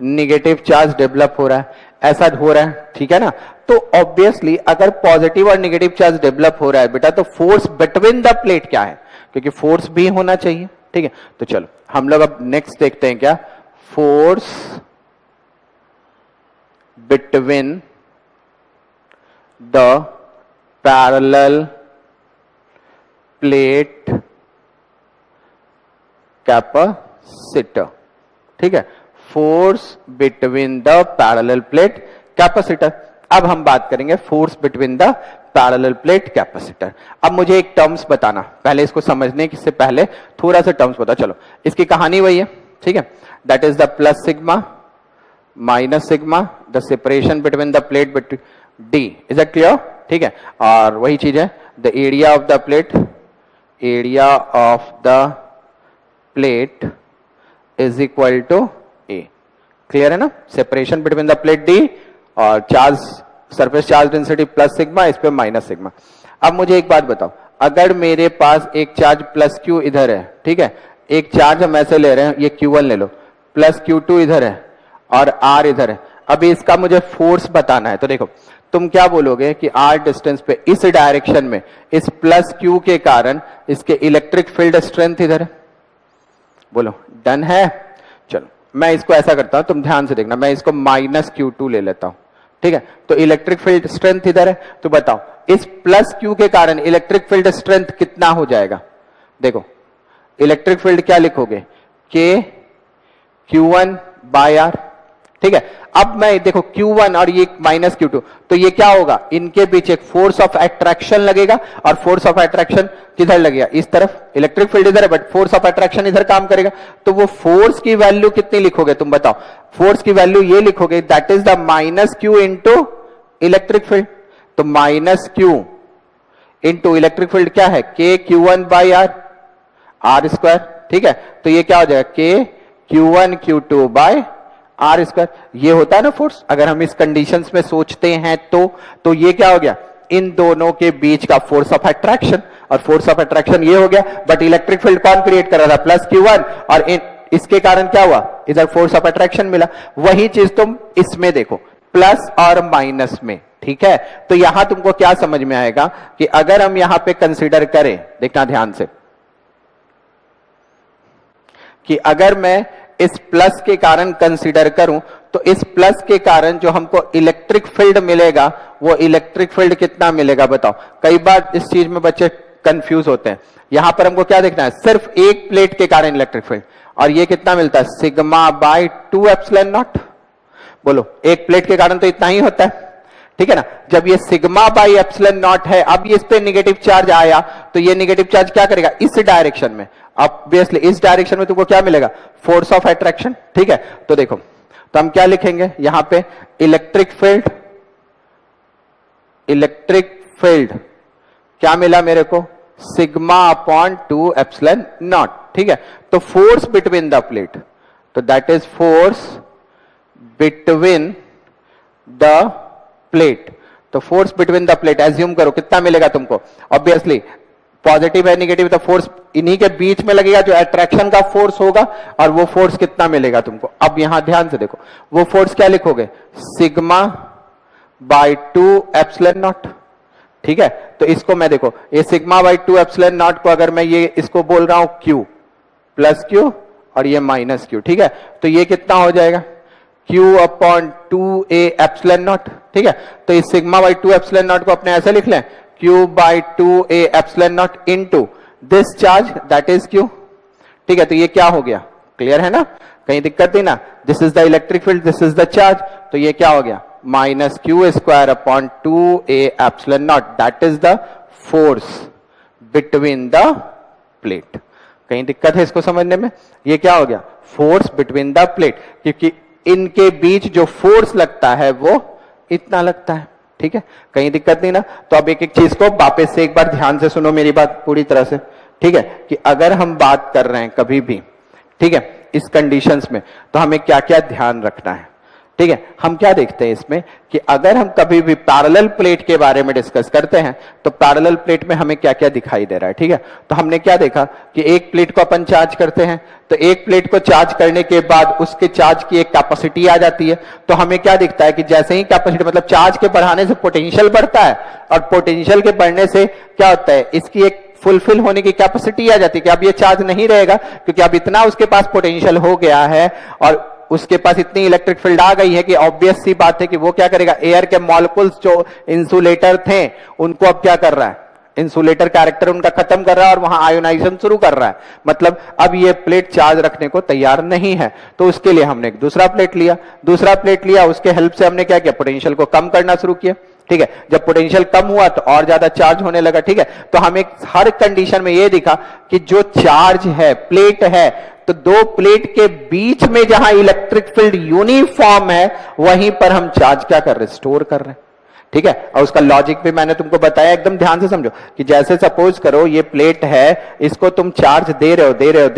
निगेटिव चार्ज डेवलप हो रहा है, ऐसा हो रहा है। ठीक है ना, तो ऑब्वियसली अगर पॉजिटिव और निगेटिव चार्ज डेवलप हो रहा है बेटा, तो फोर्स बिटवीन द प्लेट क्या है, क्योंकि फोर्स भी होना चाहिए। ठीक है, तो चलो हम लोग अब नेक्स्ट देखते हैं क्या, force between the parallel plate capacitor. ठीक है, force between the parallel plate capacitor. अब हम बात करेंगे force between the parallel plate capacitor. अब मुझे एक टर्म्स बताना, पहले इसको समझने से पहले थोड़ा सा टर्म्स बता। चलो इसकी कहानी वही है। ठीक है, that is the plus sigma minus sigma, the separation between the plate between d, is that clear. ठीक है, और वही चीज है the area of the plate, area of the plate is equal to A, clear है ना, separation between the plate d और charge surface charge density plus sigma, इस पे माइनस सिग्मा। अब मुझे एक बात बताओ, अगर मेरे पास एक चार्ज प्लस क्यू इधर है, ठीक है, एक चार्ज हम ऐसे ले रहे हैं, ये Q1 ले लो, प्लस Q2 इधर है और R इधर है। अभी इसका मुझे फोर्स बताना है, तो देखो तुम क्या बोलोगे कि R डिस्टेंस पे इस डायरेक्शन में इस प्लस Q के कारण इसके इलेक्ट्रिक फील्ड स्ट्रेंथ इधर है, बोलो डन है। चलो मैं इसको ऐसा करता हूं, तुम ध्यान से देखना, मैं इसको माइनस Q2 ले लेता हूं। ठीक है, तो इलेक्ट्रिक फील्ड स्ट्रेंथ इधर है, तो बताओ इस प्लस Q के कारण इलेक्ट्रिक फील्ड स्ट्रेंथ कितना हो जाएगा। देखो इलेक्ट्रिक फील्ड क्या लिखोगे, के Q1 बाय R। ठीक है, अब मैं देखो Q1 और ये माइनस Q2, तो ये क्या होगा, इनके बीच एक फोर्स ऑफ अट्रैक्शन लगेगा और फोर्स ऑफ अट्रैक्शन किधर लगेगा, इस तरफ, इलेक्ट्रिक फील्ड इधर है बट फोर्स ऑफ अट्रैक्शन इधर काम करेगा। तो वो फोर्स की वैल्यू कितनी लिखोगे तुम बताओ, फोर्स की वैल्यू ये लिखोगे that is the minus Q into electric field. तो minus Q into electric field क्या है, के Q1 बाई R स्क्वायर। ठीक है, तो ये क्या हो जाएगा, के Q1 Q2 bye R square. ये होता है ना फोर्स, अगर हम इस कंडीशंस में सोचते हैं तो ये क्या हो गया, इन दोनों के बीच का फोर्स ऑफ अट्रैक्शन, और फोर्स ऑफ अट्रैक्शन ये हो गया, बट इलेक्ट्रिक फील्ड कौन क्रिएट कर रहा था, प्लस Q1, और इसके कारण क्या हुआ, इधर फोर्स ऑफ अट्रैक्शन मिला। वही चीज तुम इसमें देखो, प्लस और माइनस में। ठीक है, तो यहां तुमको क्या समझ में आएगा कि अगर हम यहां पे कंसीडर करें, देखना ध्यान से, कि अगर मैं इस प्लस के कारण कंसीडर करूं तो इस प्लस के कारण जो हमको इलेक्ट्रिक फील्ड मिलेगा वो इलेक्ट्रिक फील्ड कितना मिलेगा बताओ। कई बार इस चीज में बच्चे कंफ्यूज होते हैं। यहां पर हमको क्या देखना है, सिर्फ एक प्लेट के कारण इलेक्ट्रिक फील्ड, और ये कितना मिलता है, सिग्मा बाई 2 एप्सिलॉन नॉट। बोलो, एक प्लेट के कारण तो इतना ही होता है, ठीक है ना। जब ये सिग्मा बाई एप्सिलॉन नॉट है, अब ये इस पे नेगेटिव चार्ज आया, तो ये नेगेटिव चार्ज क्या करेगा, इस डायरेक्शन में, ऑब्वियसली इस डायरेक्शन में तुमको क्या मिलेगा, फोर्स ऑफ अट्रैक्शन, ठीक है। तो देखो, तो हम क्या लिखेंगे यहां पे, इलेक्ट्रिक फील्ड क्या मिला मेरे को, सिग्मा अपॉन 2 एप्सिलॉन नॉट, ठीक है। तो फोर्स बिटवीन द प्लेट, तो that is force between the plate. तो force between the plate assume करो कितना मिलेगा तुमको, ऑब्वियसली पॉजिटिव है नेगेटिव, तो फोर्स इन्हीं के बीच में लगेगा जो अट्रैक्शन का फोर्स होगा, और वो फोर्स कितना मिलेगा तुमको। अब यहां ध्यान से देखो, वो फोर्स क्या लिखोगे, सिग्मा बाई 2 एप्सिलॉन नॉट, ठीक है। तो इसको मैं देखो, ये सिग्मा बाई 2 एप्सिलॉन नॉट को अगर मैं ये इसको बोल रहा हूं Q प्लस Q और ये माइनस Q, ठीक है। तो ये कितना हो जाएगा, Q upon 2a epsilon not, ठीक है। तो इस सिग्मा बाई 2 एप्सिलॉन नॉट को अपने ऐसे लिख लें, Q by 2a epsilon not into this charge that is Q, ठीक है। तो ये क्या हो गया, क्लियर है ना, कहीं दिक्कत नहीं ना, this is the electric field, this is the charge, तो ये क्या हो गया, minus Q square upon 2a epsilon not, that is the force between the plate. कहीं दिक्कत है इसको समझने में, ये क्या हो गया, फोर्स बिटवीन द प्लेट, क्योंकि इनके बीच जो फोर्स लगता है वो इतना लगता है, ठीक है। कहीं दिक्कत नहीं ना। तो अब एक एक चीज को वापस से एक बार ध्यान से सुनो मेरी बात पूरी तरह से, ठीक है, कि अगर हम बात कर रहे हैं कभी भी, ठीक है, इस कंडीशंस में, तो हमें क्या क्या ध्यान रखना है, ठीक है। हम क्या देखते हैं इसमें कि अगर हम कभी भी पैरेलल प्लेट के बारे में डिस्कस करते हैं, तो पैरेलल प्लेट में हमें क्या क्या दिखाई दे रहा है, ठीक है। तो हमने क्या देखा कि एक प्लेट को अपन चार्ज करते हैं, तो एक प्लेट को चार्ज करने के बाद उसके चार्ज की एक कैपेसिटी आ जाती है। तो हमें क्या दिखता है कि जैसे ही कैपेसिटी मतलब चार्ज के बढ़ाने से पोटेंशियल बढ़ता है, और पोटेंशियल के बढ़ने से क्या होता है, इसकी एक फुलफिल होने की कैपेसिटी आ जाती है कि अब ये चार्ज नहीं रहेगा, क्योंकि अब इतना उसके पास पोटेंशियल हो गया है और उसके पास इतनी इलेक्ट्रिक फील्ड आ गई है कि ऑब्वियस सी बात है कि वो क्या करेगा, एयर के मॉलिक्यूल्स जो इंसुलेटर थे उनको अब क्या कर रहा है, इंसुलेटर कैरेक्टर उनका खत्म कर रहा है और वहां आयोनाइजेशन शुरू कर रहा है। मतलब अब ये प्लेट चार्ज रखने को तैयार नहीं है, तो उसके लिए हमने एक दूसरा प्लेट लिया, उसके हेल्प से हमने क्या किया, पोटेंशियल को कम करना शुरू किया, ठीक है। जब पोटेंशियल कम हुआ तो और ज्यादा चार्ज होने लगा, ठीक है। तो हमें हर कंडीशन में यह दिखा कि जो चार्ज है, प्लेट है, तो दो प्लेट के बीच में जहां इलेक्ट्रिक फील्ड यूनिफॉर्म है, वहीं पर हम चार्ज क्या कर रहे हैं, स्टोर कर रहे हैं, ठीक है। और उसका लॉजिक भी मैंने तुमको बताया, एकदम ध्यान से समझो कि जैसे सपोज करो ये प्लेट है, इसको तुम चार्ज दे रहे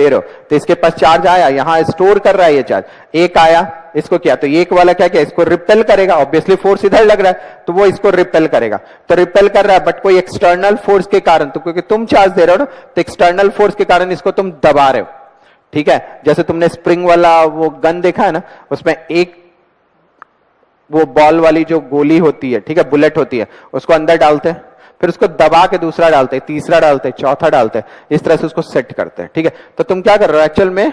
हो, तो इसके पास चार्ज आया, यहां स्टोर कर रहा है ये चार्ज, एक आया, इसको किया, तो एक वाला क्या किया, इसको रिपेल करेगा, ऑब्वियसली फोर्स इधर लग रहा है, तो वो इसको रिपेल करेगा, तो रिपेल कर रहा है, बट कोई एक्सटर्नल फोर्स के कारण, तो क्योंकि तुम चार्ज दे रहे हो ना, तो एक्सटर्नल फोर्स के कारण इसको तुम दबा रहे हो, ठीक है। जैसे तुमने स्प्रिंग वाला वो गन देखा है ना, उसमें एक वो बॉल वाली जो गोली होती है, ठीक है, बुलेट होती है, उसको अंदर डालते हैं, फिर उसको दबा के दूसरा डालते हैं, तीसरा डालते हैं, चौथा डालते हैं, इस तरह से उसको सेट करते हैं, ठीक है। तो तुम क्या कर रहे हो एक्चुअल में,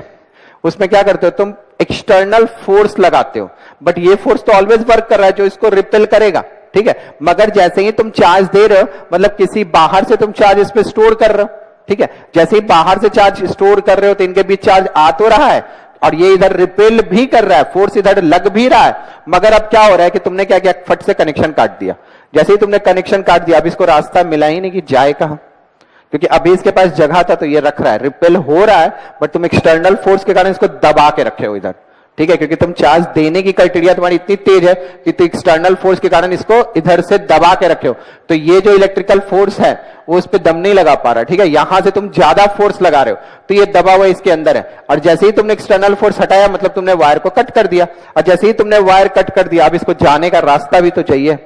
उसमें क्या करते हो, तुम एक्सटर्नल फोर्स लगाते हो, बट ये फोर्स तो ऑलवेज वर्क कर रहा है जो इसको रिपेल करेगा, ठीक है। मगर जैसे ही तुम चार्ज दे रहे हो, मतलब किसी बाहर से तुम चार्ज इस पे स्टोर कर रहे हो, ठीक है, जैसे ही बाहर से चार्ज स्टोर कर रहे हो तो इनके बीच चार्ज आ तो रहा है और ये इधर रिपेल भी कर रहा है, फोर्स इधर लग भी रहा है, मगर अब क्या हो रहा है कि तुमने क्या किया, फट से कनेक्शन काट दिया। जैसे ही तुमने कनेक्शन काट दिया, अब इसको रास्ता मिला ही नहीं कि जाए कहां, क्योंकि अभी इसके पास जगह था तो ये रख रहा है, रिपेल हो रहा है, बट तुम एक्सटर्नल फोर्स के कारण इसको दबा के रखे हो इधर, ठीक है, क्योंकि तुम चार्ज देने की क्राइटेरिया तुम्हारी इतनी तेज है कि तुम एक्सटर्नल फोर्स के कारण इसको इधर से दबा के रखे हो, तो ये जो इलेक्ट्रिकल फोर्स है वो इस पे दम नहीं लगा पा रहा, ठीक है। यहां से तुम ज्यादा फोर्स लगा रहे हो तो ये दबा हुआ इसके अंदर है, और जैसे ही तुमने एक्सटर्नल फोर्स हटाया, मतलब तुमने वायर को कट कर दिया, और जैसे ही तुमने वायर कट कर दिया, अब इसको जाने का रास्ता भी तो चाहिए,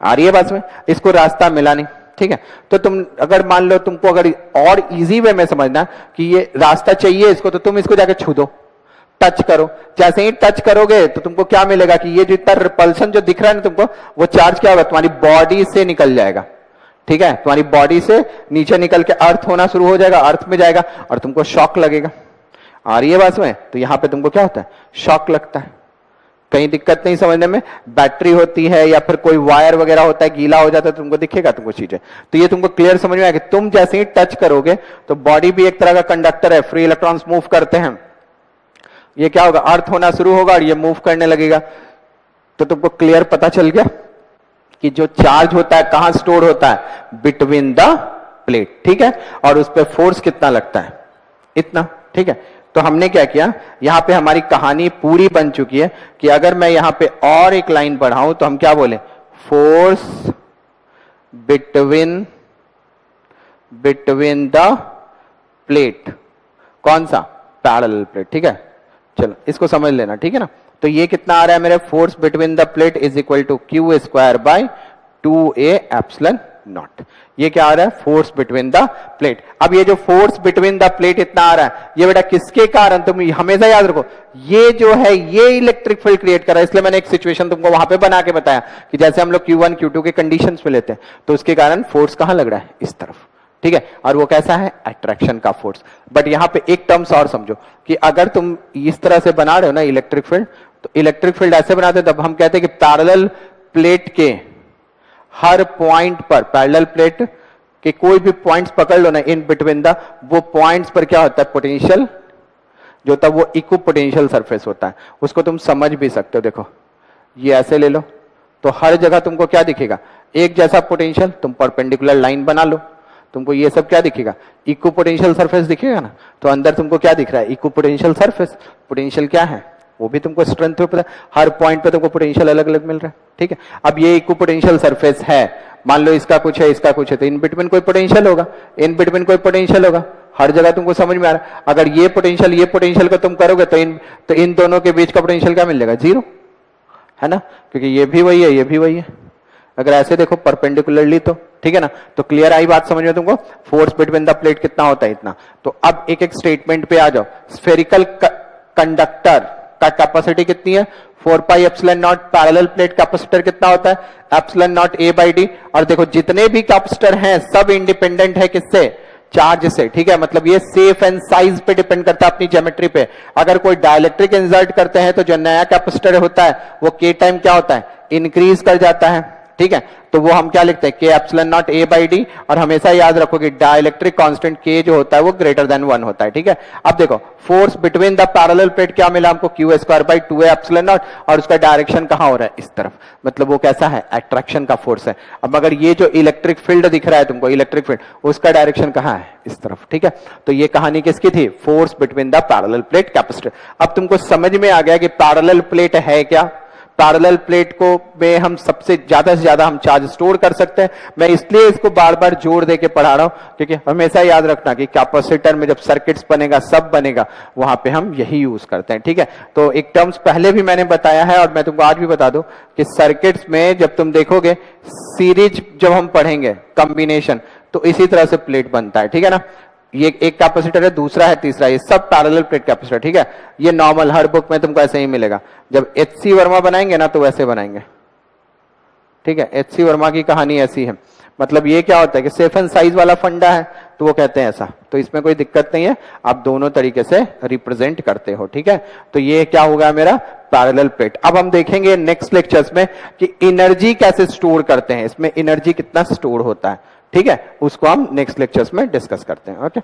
आ रही है बात में, इसको रास्ता मिला नहीं, ठीक है। तो तुम अगर मान लो तुमको अगर और इजी वे में समझना कि ये रास्ता चाहिए इसको, तो तुम इसको जाके छू दो, टच करो, जैसे ही टच करोगे तो तुमको क्या मिलेगा कि ये जो इतना रिपल्सन जो दिख रहा है ना तुमको, वो चार्ज क्या होगा, तुम्हारी बॉडी से निकल जाएगा, ठीक है, तुम्हारी बॉडी से नीचे निकल के अर्थ होना शुरू हो जाएगा, अर्थ में जाएगा और तुमको शॉक लगेगा, आ रही है बात में। तो यहां पे तुमको क्या होता है, शॉक लगता है, कहीं दिक्कत नहीं समझने में? बैटरी होती है या फिर कोई वायर वगैरह होता है, गीला हो जाता है, तुमको दिखेगा तुमको चीजें। तो ये तुमको क्लियर समझ में आएगा। तुम जैसे ही टच करोगे तो बॉडी भी एक तरह का कंडक्टर है, फ्री इलेक्ट्रॉन्स मूव करते हैं। ये क्या होगा, अर्थ होना शुरू होगा और ये मूव करने लगेगा। तो तुमको क्लियर पता चल गया कि जो चार्ज होता है कहां स्टोर होता है, बिटवीन द प्लेट, ठीक है। और उस पर फोर्स कितना लगता है, इतना, ठीक है। तो हमने क्या किया, यहां पे हमारी कहानी पूरी बन चुकी है कि अगर मैं यहां पे और एक लाइन बढ़ाऊं तो हम क्या बोले, फोर्स बिटवीन द प्लेट, कौन सा, पैरेलल प्लेट, ठीक है। चलो इसको समझ लेना, ठीक है ना। तो ये कितना आ रहा है मेरे, force between the plate is equal to Q square by 2a epsilon naught. ये क्या आ रहा है, फोर्स बिटवीन द प्लेट। अब ये जो फोर्स बिटवीन द प्लेट इतना आ रहा है, ये बेटा किसके कारण, तुम हमेशा याद रखो, ये जो है ये इलेक्ट्रिक फील्ड क्रिएट कर रहा है। इसलिए मैंने एक सिचुएशन तुमको वहां पे बना के बताया कि जैसे हम लोग Q1 Q2 के कंडीशंस पे लेते हैं, तो उसके कारण फोर्स कहां लग रहा है, इस तरफ, ठीक है। और वो कैसा है, अट्रैक्शन का फोर्स। बट यहां पे एक टर्म्स और समझो कि अगर तुम इस तरह से बना रहे हो ना इलेक्ट्रिक फील्ड, तो इलेक्ट्रिक फील्ड ऐसे बनाते तब हम कहते हैं कि पैरेलल प्लेट के हर पॉइंट पर, पैरेलल प्लेट के कोई भी पॉइंट्स पकड़ लो ना इन बिटवीन द, वो पॉइंट्स पर क्या होता है, पोटेंशियल जो होता है वो इक्व पोटेंशियल सरफेस होता है। उसको तुम समझ भी सकते हो। देखो ये ऐसे ले लो तो हर जगह तुमको क्या दिखेगा, एक जैसा पोटेंशियल। तुम परपेंडिकुलर लाइन बना लो, तुमको ये सब क्या दिखेगा, इक्व पोटेंशियल सरफेस दिखेगा ना। तो अंदर तुमको क्या दिख रहा है, इक्व पोटेंशियल सरफेस। पोटेंशियल क्या है, वो भी तुमको स्ट्रेंथ पे पता है, हर पॉइंट पे तुमको पोटेंशियल अलग अलग मिल रहा है, ठीक है। अब ये इक्व पोटेंशियल सरफेस है, मान लो इसका कुछ है इसका कुछ है, तो इन बिटवीन कोई पोटेंशियल होगा, इन बिटवीन कोई पोटेंशियल होगा, हर जगह तुमको समझ में आ रहा है। अगर ये पोटेंशियल को तुम करोगे तो इन दोनों के बीच का पोटेंशियल क्या मिल जाएगा, जीरो, है ना, क्योंकि ये भी वही है ये भी वही है। अगर ऐसे देखो परपेंडिकुलरली तो, ठीक है ना। तो क्लियर आई बात समझ में तुमको, फोर्स बिटवीन द प्लेट कितना होता है, इतना। तो अब एक एक स्टेटमेंट पे आ जाओ। स्फेरिकल कंडक्टर का कैपेसिटी कितनी है, 4 pi epsilon not. Parallel plate capacitor कितना होता है, epsilon naught A by D. और देखो जितने भी कैपेसिटर हैं सब इंडिपेंडेंट है किससे, चार्ज से, ठीक है। मतलब ये सेफ एंड साइज पे डिपेंड करता है, अपनी ज्योमेट्री पे। अगर कोई डाइलेक्ट्रिक इंसर्ट करते हैं तो जो नया कैपेसिटर होता है वो के टाइम क्या होता है, इंक्रीज कर जाता है, ठीक है। तो वो हम क्या लिखते हैं, के epsilon naught A by D. और हमेशा याद रखो कि डाइलेक्ट्रिक कांस्टेंट के जो होता है वो ग्रेटर देन 1 होता है, ठीक है। अब देखो force between the parallel plate क्या मिला हमको, Q square by 2a epsilon not. और उसका डायरेक्शन कहां हो रहा है, इस तरफ, मतलब वो कैसा है, अट्रैक्शन का फोर्स है। अब अगर ये जो इलेक्ट्रिक फील्ड दिख रहा है तुमको, इलेक्ट्रिक फील्ड, उसका डायरेक्शन कहां है, इस तरफ, ठीक है। तो ये कहानी किसकी थी, force between the parallel plate capacitor. अब तुमको समझ में आ गया कि पैरेलल प्लेट है क्या। पैरेलल प्लेट को में हम सबसे ज्यादा से ज्यादा हम चार्ज स्टोर कर सकते हैं। मैं इसलिए इसको बार बार जोर दे के पढ़ा रहा हूं क्योंकि हमेशा याद रखना कि कैपेसिटर में जब सर्किट्स बनेगा, सब बनेगा, वहां पे हम यही यूज करते हैं, ठीक है। तो एक टर्म्स पहले भी मैंने बताया है और मैं तुमको आज भी बता दूं कि सर्किट्स में जब तुम देखोगे सीरीज जब हम पढ़ेंगे कॉम्बिनेशन, तो इसी तरह से प्लेट बनता है, ठीक है ना। ये एक कैपेसिटर है, दूसरा है, तीसरा, ये सब पैरेलल प्लेट कैपेसिटर, ठीक है। ये नॉर्मल हर बुक में तुमको ऐसे ही मिलेगा। जब HC वर्मा बनाएंगे ना तो वैसे बनाएंगे, ठीक है। HC वर्मा की कहानी ऐसी है। मतलब ये क्या होता है कि सेफ एंड साइज वाला फंडा है तो वो कहते हैं ऐसा, तो इसमें कोई दिक्कत नहीं है, आप दोनों तरीके से रिप्रेजेंट करते हो, ठीक है। तो ये क्या होगा मेरा पैरेलल प्लेट। अब हम देखेंगे नेक्स्ट लेक्चर्स में कि एनर्जी कैसे स्टोर करते हैं, इसमें एनर्जी कितना स्टोर होता है, ठीक है। उसको हम नेक्स्ट लेक्चर्स में डिस्कस करते हैं, ओके।